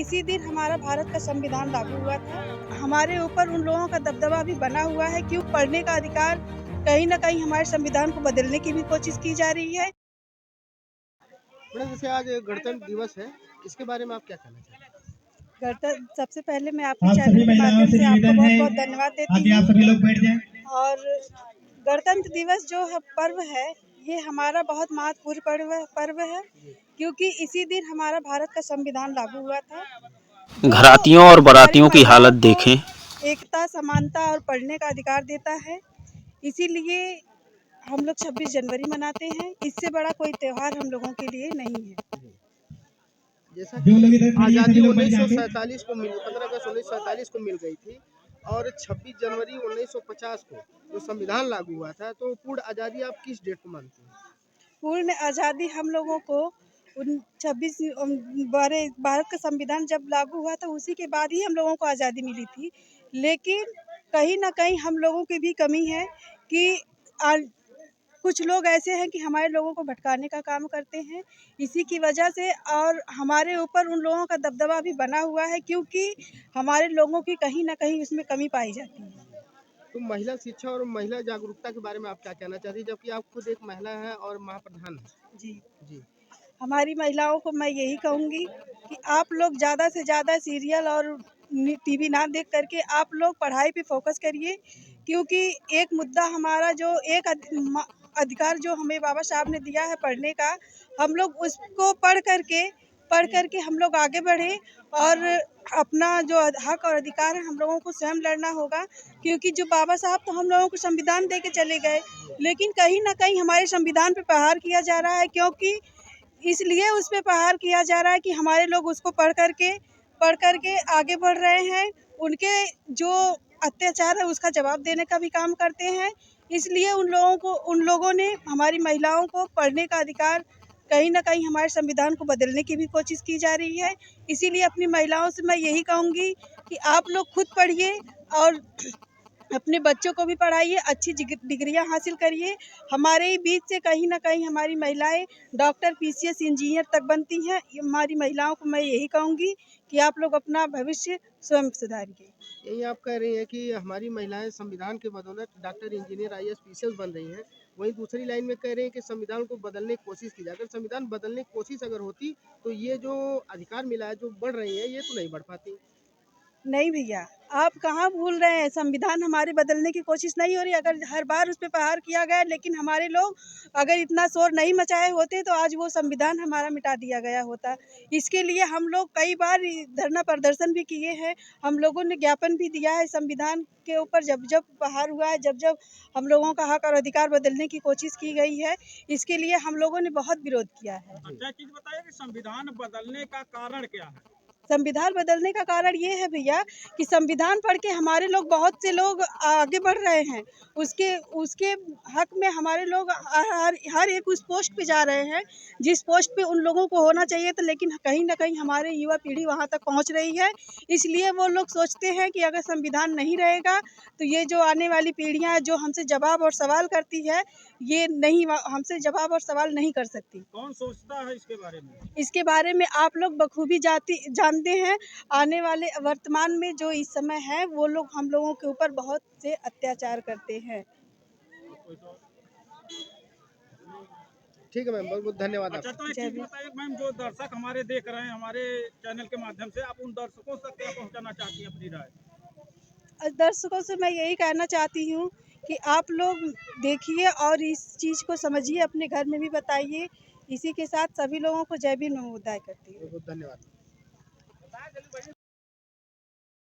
इसी दिन हमारा भारत का संविधान लागू हुआ था। हमारे ऊपर उन लोगों का दबदबा भी बना हुआ है कि पढ़ने का अधिकार कहीं न कहीं हमारे संविधान को बदलने की भी कोशिश की जा रही है। मैडम जैसे आज गणतंत्र दिवस है, इसके बारे में आप क्या कहना चाहते हैं? सबसे पहले मैं आपके चैनल के माध्यम से आपको बहुत-बहुत धन्यवाद देती हूँ। आप सभी लोग बैठ जाएं। और गणतंत्र दिवस जो है पर्व है, ये हमारा बहुत महत्वपूर्ण पर्व है, क्योंकि इसी दिन हमारा भारत का संविधान लागू हुआ था। घरातियों और बारातियों की हालत देखें। एकता, समानता और पढ़ने का अधिकार देता है। इसीलिए हम लोग 26 जनवरी मनाते हैं। इससे बड़ा कोई त्योहार हम लोगों के लिए नहीं है। जैसा कि आज़ादी 1947 को 15 अगस्त 1947 को मिल गई थी और 26 जनवरी 1950 को जो संविधान लागू हुआ था, तो पूर्ण आज़ादी आप किस डेट को मानते हैं? पूर्ण आज़ादी हम लोगों को 26 भारत का संविधान जब लागू हुआ था, उसी के बाद ही हम लोगों को आज़ादी मिली थी। लेकिन कहीं न कहीं हम लोगों की भी कमी है कि कुछ लोग ऐसे हैं कि हमारे लोगों को भटकाने का काम करते हैं। इसी की वजह से और हमारे ऊपर उन लोगों का दबदबा भी बना हुआ है, क्योंकि हमारे लोगों की कहीं न कहीं उसमें कमी पाई जाती है। तो महिला शिक्षा और महिला जागरूकता के बारे में आप क्या कहना चाहती हैं, जबकि आप खुद एक महिला हैं और महाप्रधान हैं? जी। हमारी महिलाओं को मैं यही कहूँगी कि आप लोग ज़्यादा से ज़्यादा सीरियल और टीवी ना देख करके आप लोग पढ़ाई पे फोकस करिए, क्योंकि एक मुद्दा हमारा जो एक अधिकार जो हमें बाबा साहब ने दिया है पढ़ने का, हम लोग उसको पढ़ करके हम लोग आगे बढ़े और अपना जो हक और अधिकार है हम लोगों को स्वयं लड़ना होगा, क्योंकि जो बाबा साहब तो हम लोगों को संविधान दे के चले गए, लेकिन कहीं न कहीं हमारे संविधान पे प्रहार किया जा रहा है, क्योंकि इसलिए उस पे प्रहार किया जा रहा है कि हमारे लोग उसको पढ़ करके आगे बढ़ रहे हैं। उनके जो अत्याचार है उसका जवाब देने का भी काम करते हैं। इसलिए उन लोगों ने हमारी महिलाओं को पढ़ने का अधिकार कहीं न कहीं हमारे संविधान को बदलने की भी कोशिश की जा रही है। इसीलिए अपनी महिलाओं से मैं यही कहूँगी कि आप लोग खुद पढ़िए और अपने बच्चों को भी पढ़ाइए, अच्छी डिग्रियाँ हासिल करिए। हमारे ही बीच से कहीं न कहीं हमारी महिलाएँ डॉक्टर, पीसीएस, इंजीनियर तक बनती हैं। हमारी महिलाओं को मैं यही कहूँगी कि आप लोग अपना भविष्य स्वयं सुधारिए। यही आप कह रही हैं कि हमारी महिलाएं संविधान के बदौलत डॉक्टर, इंजीनियर, आईएएस, पीसीएस बन रही हैं। वहीं दूसरी लाइन में कह रहे हैं कि संविधान को बदलने की कोशिश की जाए। अगर संविधान बदलने की कोशिश अगर होती, तो ये जो अधिकार मिला है, जो बढ़ रही है, ये तो नहीं बढ़ पाती। नहीं भैया, आप कहाँ भूल रहे हैं, संविधान हमारे बदलने की कोशिश नहीं हो रही। अगर हर बार उस पे प्रहार किया गया, लेकिन हमारे लोग अगर इतना शोर नहीं मचाए होते तो आज वो संविधान हमारा मिटा दिया गया होता। इसके लिए हम लोग कई बार धरना प्रदर्शन भी किए हैं, हम लोगों ने ज्ञापन भी दिया है संविधान के ऊपर। जब प्रहार हुआ है, जब हम लोगों का हक और अधिकार बदलने की कोशिश की गई है, इसके लिए हम लोगों ने बहुत विरोध किया है। अच्छा, एक चीज बताइए कि संविधान बदलने का कारण क्या है? संविधान बदलने का कारण ये है भैया कि संविधान पढ़ के हमारे लोग, बहुत से लोग आगे बढ़ रहे हैं। उसके हक में हमारे लोग हर एक उस पोस्ट पे जा रहे हैं जिस पोस्ट पे उन लोगों को होना चाहिए था, लेकिन कहीं न कहीं हमारे युवा पीढ़ी वहाँ तक पहुँच रही है। इसलिए वो लोग सोचते हैं कि अगर संविधान नहीं रहेगा तो ये जो आने वाली पीढ़ियाँ जो हमसे जवाब और सवाल करती है, ये नहीं हमसे जवाब और सवाल नहीं कर सकती। कौन सोचता है इसके बारे में? इसके बारे में आप लोग बखूबी जानते हैं। आने वाले वर्तमान में जो इस समय है, वो लोग हम लोगों के ऊपर बहुत से अत्याचार करते हैं। ठीक है मैम, बहुत बहुत धन्यवाद। अच्छा, तो एक चीज बताइए मैम, जो दर्शक हमारे देख रहे हैं हमारे चैनल के माध्यम से, आप उन दर्शकों तक क्या पहुंचाना चाहती हैं अपनी राय? दर्शकों से मैं यही कहना चाहती हूँ कि आप लोग देखिए और इस चीज़ को समझिए, अपने घर में भी बताइए। इसी के साथ सभी लोगों को जय भीम, नमो बुद्धाय करती हूँ। बहुत धन्यवाद।